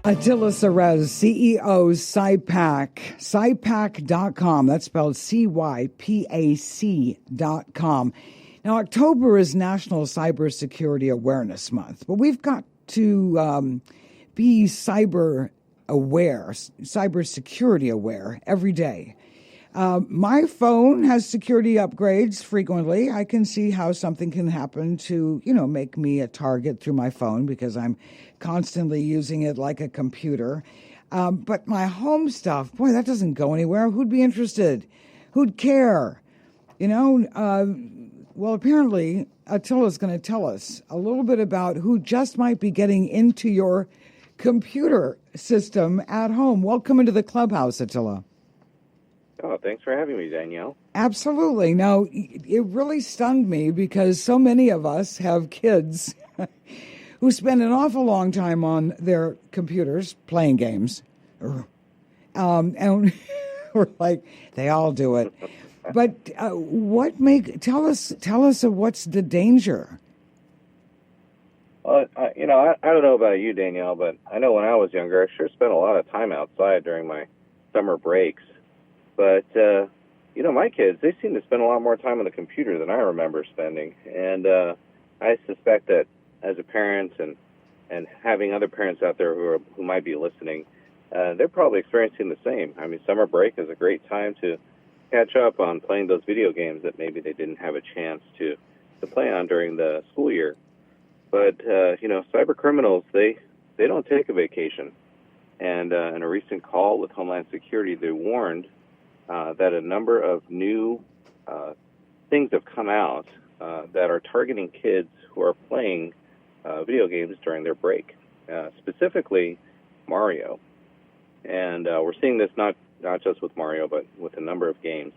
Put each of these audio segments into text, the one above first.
Attila Seress, CEO, Cypac, Cypac.com. That's spelled CYPAC.com. Now, October is National Cybersecurity Awareness Month, but we've got to be cyber aware, cybersecurity aware every day. My phone has security upgrades frequently. I can see how something can happen to, make me a target through my phone because I'm constantly using it like a computer. But my home stuff, boy, that doesn't go anywhere. Who'd be interested? Who'd care? Well, apparently, Attila's going to tell us a little bit about who just might be getting into your computer system at home. Welcome into the clubhouse, Attila. Oh, thanks for having me, Danielle. Absolutely. Now, it really stunned me because so many of us have kids who spend an awful long time on their computers playing games. And we're like, they all do it. But tell us what's the danger? I don't know about you, Danielle, but I know when I was younger, I sure spent a lot of time outside during my summer breaks. But, my kids, they seem to spend a lot more time on the computer than I remember spending. And I suspect that as a parent and having other parents out there who might be listening, they're probably experiencing the same. I mean, summer break is a great time to catch up on playing those video games that maybe they didn't have a chance to play on during the school year. But, cyber criminals, they don't take a vacation. And in a recent call with Homeland Security, they warned that a number of new things have come out that are targeting kids who are playing video games during their break, specifically Mario. And we're seeing this not just with Mario, but with a number of games.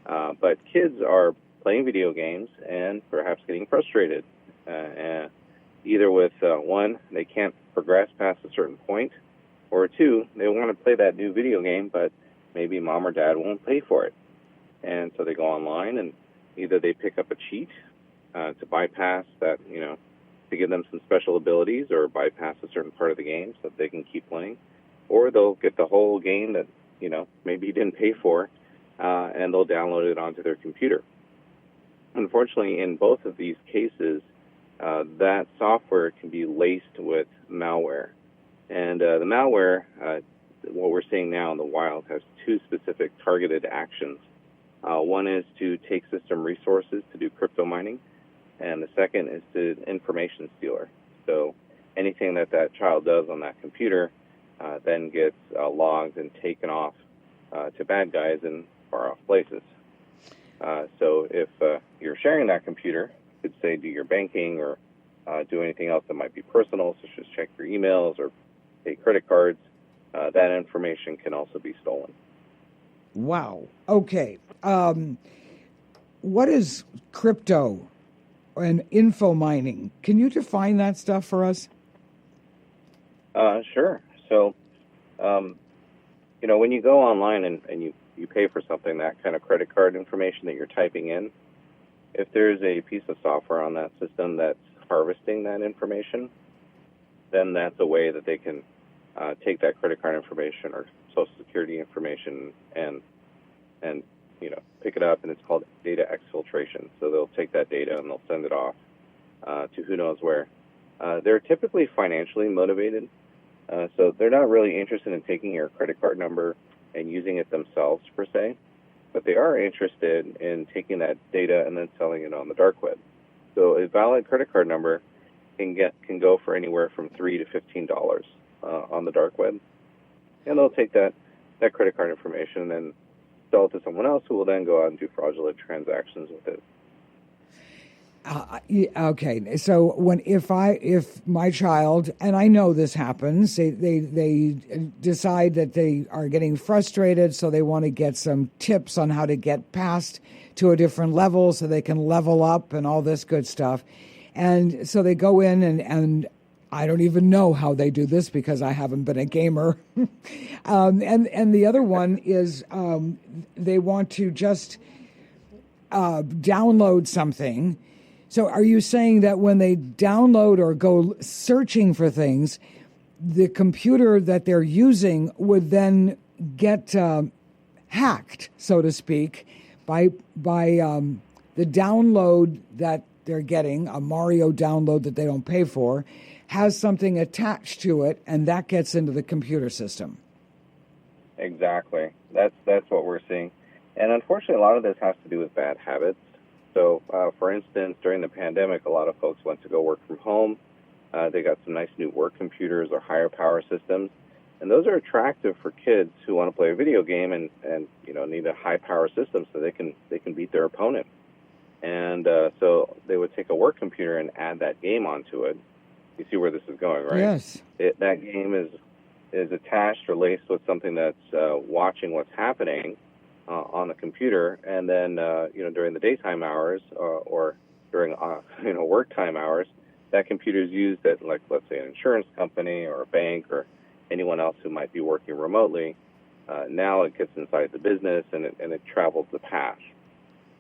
But kids are playing video games and perhaps getting frustrated, either with, one, they can't progress past a certain point, or two, they want to play that new video game, but maybe mom or dad won't pay for it. And so they go online and either they pick up a cheat to bypass that, to give them some special abilities or bypass a certain part of the game so that they can keep playing. Or they'll get the whole game that, maybe you didn't pay for, and they'll download it onto their computer. Unfortunately, in both of these cases, that software can be laced with malware. And the malware, what we're seeing now in the wild, has two specific targeted actions. One is to take system resources to do crypto mining, and the second is to information stealer. So anything that child does on that computer then gets logged and taken off to bad guys in far-off places. So if you're sharing that computer, you could say do your banking or do anything else that might be personal, such as check your emails or pay credit cards, that information can also be stolen. Wow. Okay. What is crypto and info mining? Can you define that stuff for us? Sure. So, when you go online and you pay for something, that kind of credit card information that you're typing in, if there's a piece of software on that system that's harvesting that information, then that's a way that they can take that credit card information or social security information and pick it up, and it's called data exfiltration. So they'll take that data and they'll send it off to who knows where. They're typically financially motivated, so they're not really interested in taking your credit card number and using it themselves per se, but they are interested in taking that data and then selling it on the dark web. So a valid credit card number can go for anywhere from $3 to $15 on the dark web, and they'll take that credit card information and then sell it to someone else who will then go out and do fraudulent transactions with it. Okay, so if my child, and I know this happens, they decide that they are getting frustrated, so they want to get some tips on how to get past to a different level so they can level up and all this good stuff. And so they go in and I don't even know how they do this because I haven't been a gamer. And the other one is they want to just download something. So are you saying that when they download or go searching for things, the computer that they're using would then get hacked, so to speak, by the download that they're getting, a Mario download that they don't pay for, has something attached to it, and that gets into the computer system. Exactly. That's what we're seeing. And unfortunately, a lot of this has to do with bad habits. So, for instance, during the pandemic, a lot of folks went to go work from home. They got some nice new work computers or higher power systems. And those are attractive for kids who want to play a video game and need a high power system so they can beat their opponent. And so they would take a work computer and add that game onto it. You see where this is going, right? Yes. That game is attached or laced with something that's watching what's happening on the computer, and then during the daytime hours or during work time hours, that computer is used at, like, let's say, an insurance company or a bank or anyone else who might be working remotely. Now it gets inside the business and it travels the path.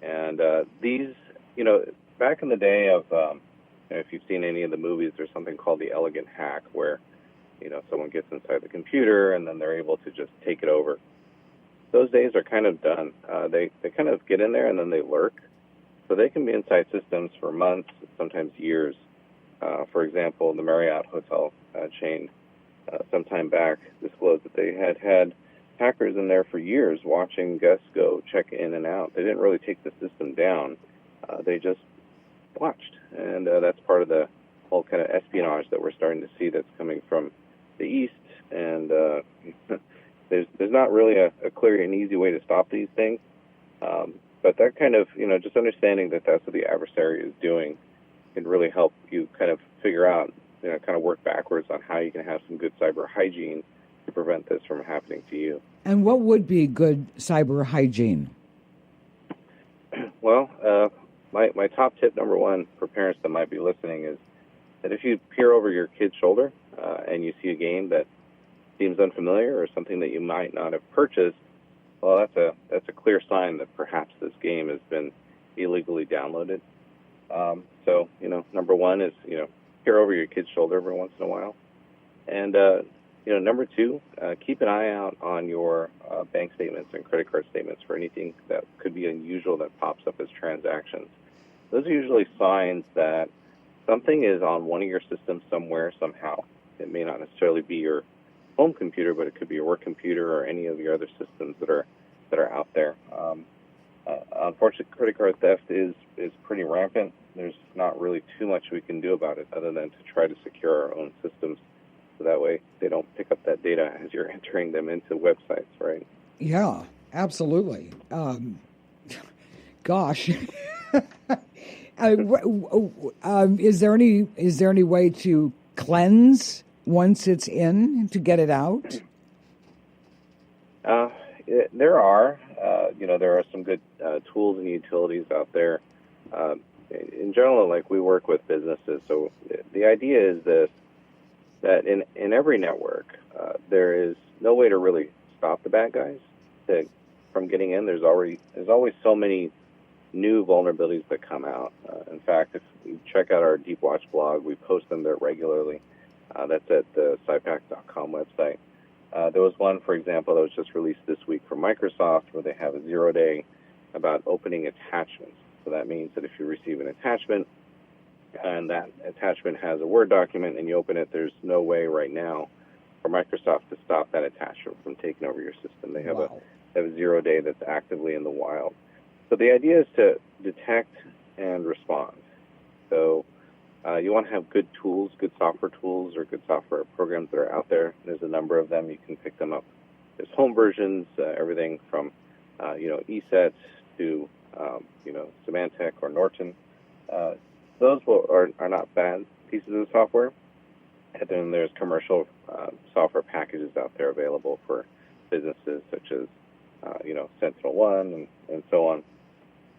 And these, back in the day of, if you've seen any of the movies, there's something called the elegant hack where, someone gets inside the computer and then they're able to just take it over. Those days are kind of done. They kind of get in there and then they lurk. So they can be inside systems for months, sometimes years. For example, the Marriott hotel chain sometime back disclosed that they had hackers in there for years watching guests go check in and out. They didn't really take the system down. They just watched. And that's part of the whole kind of espionage that we're starting to see that's coming from the East. And there's not really a clear and easy way to stop these things. But that kind of, just understanding that that's what the adversary is doing can really help you kind of figure out, kind of work backwards on how you can have some good cyber hygiene to prevent this from happening to you. And what would be good cyber hygiene? Well, my top tip, number one, for parents that might be listening is that if you peer over your kid's shoulder and you see a game that seems unfamiliar or something that you might not have purchased, well, that's a clear sign that perhaps this game has been illegally downloaded. So, number one is, peer over your kid's shoulder every once in a while. And, number two, keep an eye out on your bank statements and credit card statements for anything that could be unusual that pops up as transactions. Those are usually signs that something is on one of your systems somewhere, somehow. It may not necessarily be your home computer, but it could be your work computer or any of your other systems that are out there. Unfortunately, credit card theft is pretty rampant. There's not really too much we can do about it other than to try to secure our own systems so that way they don't pick up that data as you're entering them into websites, right? Yeah, absolutely. Gosh. Is there any way to cleanse once it's in to get it out? There are. There are some good tools and utilities out there. In general, like, we work with businesses, so the idea is this, that in every network, there is no way to really stop the bad guys from getting in. There's always so many new vulnerabilities that come out. In fact, if you check out our Deep Watch blog, we post them there regularly. That's at the Cypac.com website. There was one, for example, that was just released this week from Microsoft where they have a 0-day about opening attachments. So that means that if you receive an attachment and that attachment has a Word document and you open it, there's no way right now for Microsoft to stop that attachment from taking over your system. They have a 0-day that's actively in the wild. So the idea is to detect and respond. So you want to have good tools, good software tools, or good software programs that are out there. There's a number of them. You can pick them up. There's home versions, everything from ESET to Symantec or Norton. Those are not bad pieces of software. And then there's commercial software packages out there available for businesses such as SentinelOne and so on.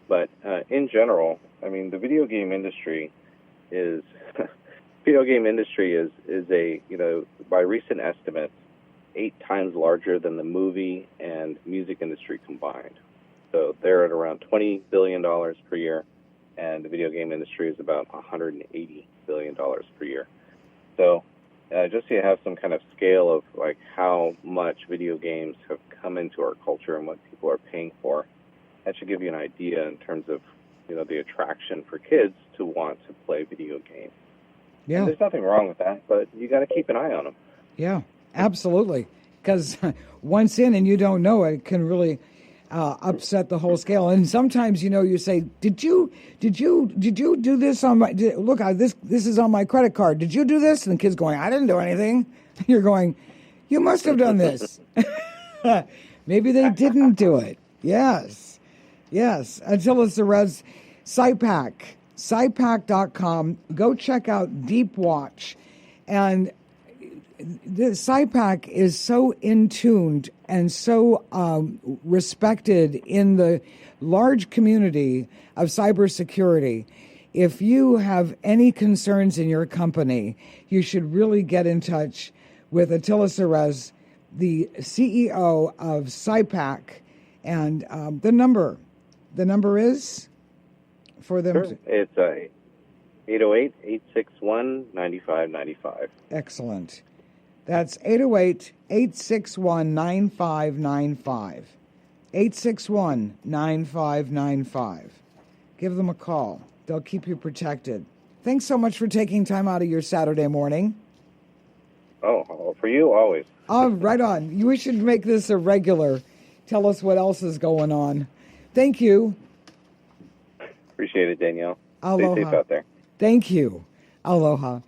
But in general, I mean, the video game industry is a by recent estimates 8 times larger than the movie and music industry combined. So they're at around $20 billion per year, and the video game industry is about $180 billion per year. So just so you have some kind of scale of like how much video games have come into our culture and what people are paying for. That should give you an idea in terms of, the attraction for kids to want to play video games. Yeah. And there's nothing wrong with that, but you got to keep an eye on them. Yeah, absolutely. Because once in and you don't know it can really upset the whole scale. And sometimes, you say, "Did you do this on my? Look, this is on my credit card. Did you do this?" And the kid's going, "I didn't do anything." You're going, "You must have done this." Maybe they didn't do it. Yes. Attila Seress, Cypac, Cypac.com. Go check out Deep Watch. And the Cypac is so in tuned and so respected in the large community of cybersecurity. If you have any concerns in your company, you should really get in touch with Attila Seress, the CEO of Cypac, and the number is for them. Sure. It's 808-861-9595. Excellent. That's 808-861-9595. 861-9595. Give them a call. They'll keep you protected. Thanks so much for taking time out of your Saturday morning. Oh, for you, always. Oh, right on. We should make this a regular. Tell us what else is going on. Thank you. Appreciate it, Danielle. Aloha. Stay safe out there. Thank you. Aloha.